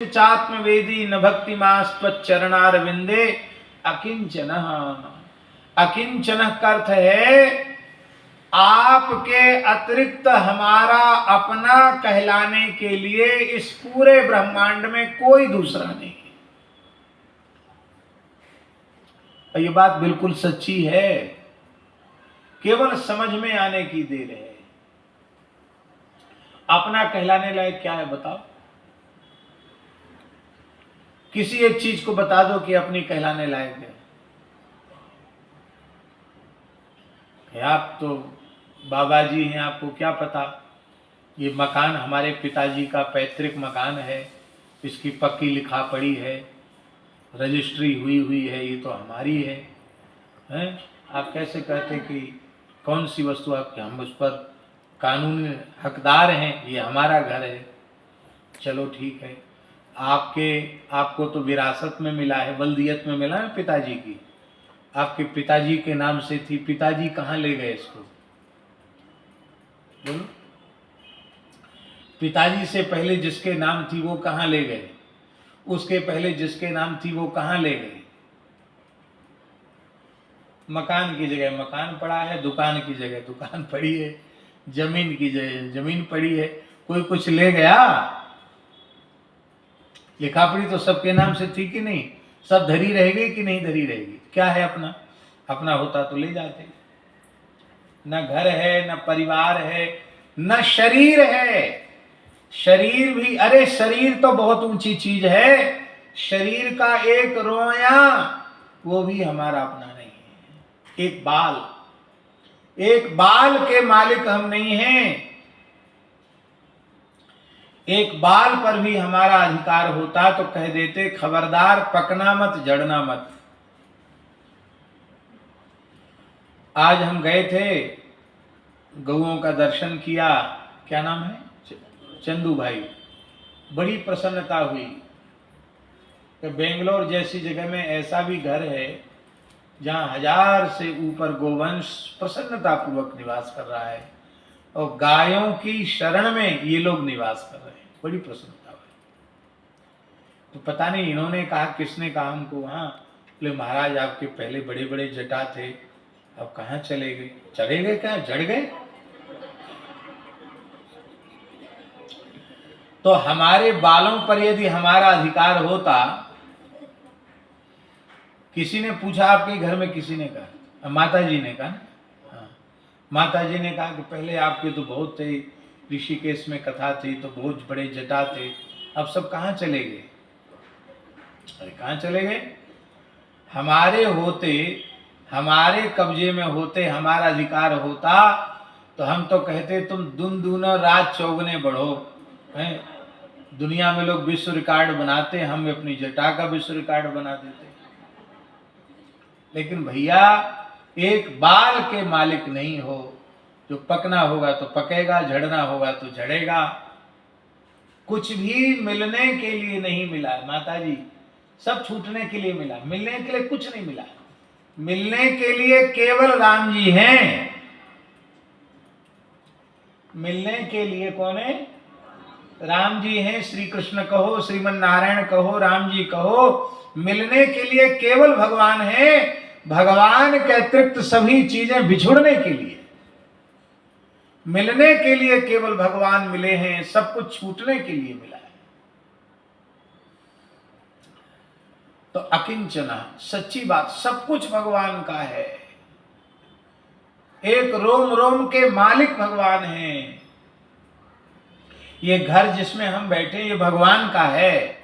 चात्मवेदी न भक्तिमास्त्वच्चरणारविंदे अकिंचन। अकिंचन का अर्थ है आपके अतिरिक्त हमारा अपना कहलाने के लिए इस पूरे ब्रह्मांड में कोई दूसरा नहीं है। और ये बात बिल्कुल सच्ची है, केवल समझ में आने की देर है। अपना कहलाने लायक क्या है बताओ? किसी एक चीज को बता दो कि अपनी कहलाने लायक है। आप तो बाबा जी हैं, आपको क्या पता। ये मकान हमारे पिताजी का पैतृक मकान है, इसकी पक्की लिखा पड़ी है, रजिस्ट्री हुई है, ये तो हमारी है, हैं? आप कैसे कहते कि कौन सी वस्तु आपकी, हम उस पर कानूनी हकदार हैं, ये हमारा घर है। चलो ठीक है, आपको तो विरासत में मिला है, वल्दियत में मिला है पिताजी की, आपके पिताजी के नाम से थी। पिताजी कहाँ ले गए इसको बोलो? पिताजी से पहले जिसके नाम थी वो कहाँ ले गए? उसके पहले जिसके नाम थी वो कहाँ ले गए? मकान की जगह मकान पड़ा है, दुकान की जगह दुकान पड़ी है, जमीन की जगह जमीन पड़ी है। कोई कुछ ले गया? लिखापड़ी तो सबके नाम से थी कि नहीं? सब धरी रहेगी कि नहीं धरी रहेगी? क्या है अपना? अपना होता तो ले जाते। न घर है, न परिवार है, न शरीर है। शरीर भी, अरे शरीर तो बहुत ऊंची चीज है। शरीर का एक रोया वो भी हमारा अपना नहीं है। एक बाल के मालिक हम नहीं हैं। एक बाल पर भी हमारा अधिकार होता तो कह देते खबरदार, पकना मत, जड़ना मत। आज हम गए थे, गऊओं का दर्शन किया। क्या नाम है? चंदू भाई। बड़ी प्रसन्नता हुई कि बेंगलोर जैसी जगह में ऐसा भी घर है जहां 1000 से ऊपर गोवंश प्रसन्नता पूर्वक निवास कर रहा है, और गायों की शरण में ये लोग निवास कर रहे हैं। बड़ी प्रसन्नता हुई। तो पता नहीं इन्होंने कहा, किसने कहा हमको वहां, बोले महाराज आपके पहले बड़े बड़े जटा थे, अब कहाँ चले गए? चले गए क्या? जड़ गए? तो हमारे बालों पर यदि हमारा अधिकार होता, किसी ने पूछा आपके घर में, किसी ने कहा, माता जी ने कहा, हाँ माता जी ने कहा कि पहले आपके तो बहुत थे, ऋषिकेश में कथा थी तो बहुत बड़े जटा थे, अब सब कहाँ चले गए? अरे कहाँ चले गए? हमारे होते, हमारे कब्जे में होते, हमारा अधिकार होता तो हम तो कहते तुम दिन दूना रात चौगुने बढ़ो। हैं? दुनिया में लोग विश्व रिकॉर्ड बनाते, हम अपनी जटा का विश्व रिकॉर्ड बना देते। लेकिन भैया एक बाल के मालिक नहीं हो। जो पकना होगा तो पकेगा, झड़ना होगा तो झड़ेगा। कुछ भी मिलने के लिए नहीं मिला है माता जी, सब छूटने के लिए मिला। मिलने के लिए कुछ नहीं मिला। मिलने के लिए केवल राम जी हैं। मिलने के लिए कौन है? राम जी हैं। श्री कृष्ण कहो, श्रीमन नारायण कहो, राम जी कहो, मिलने के लिए केवल भगवान है। भगवान के अतिरिक्त सभी चीजें बिछुड़ने के लिए, मिलने के लिए केवल भगवान मिले हैं। सब कुछ छूटने के लिए मिला है। तो अकिंचना, सच्ची बात, सब कुछ भगवान का है। एक रोम रोम के मालिक भगवान हैं। ये घर जिसमें हम बैठे ये भगवान का है।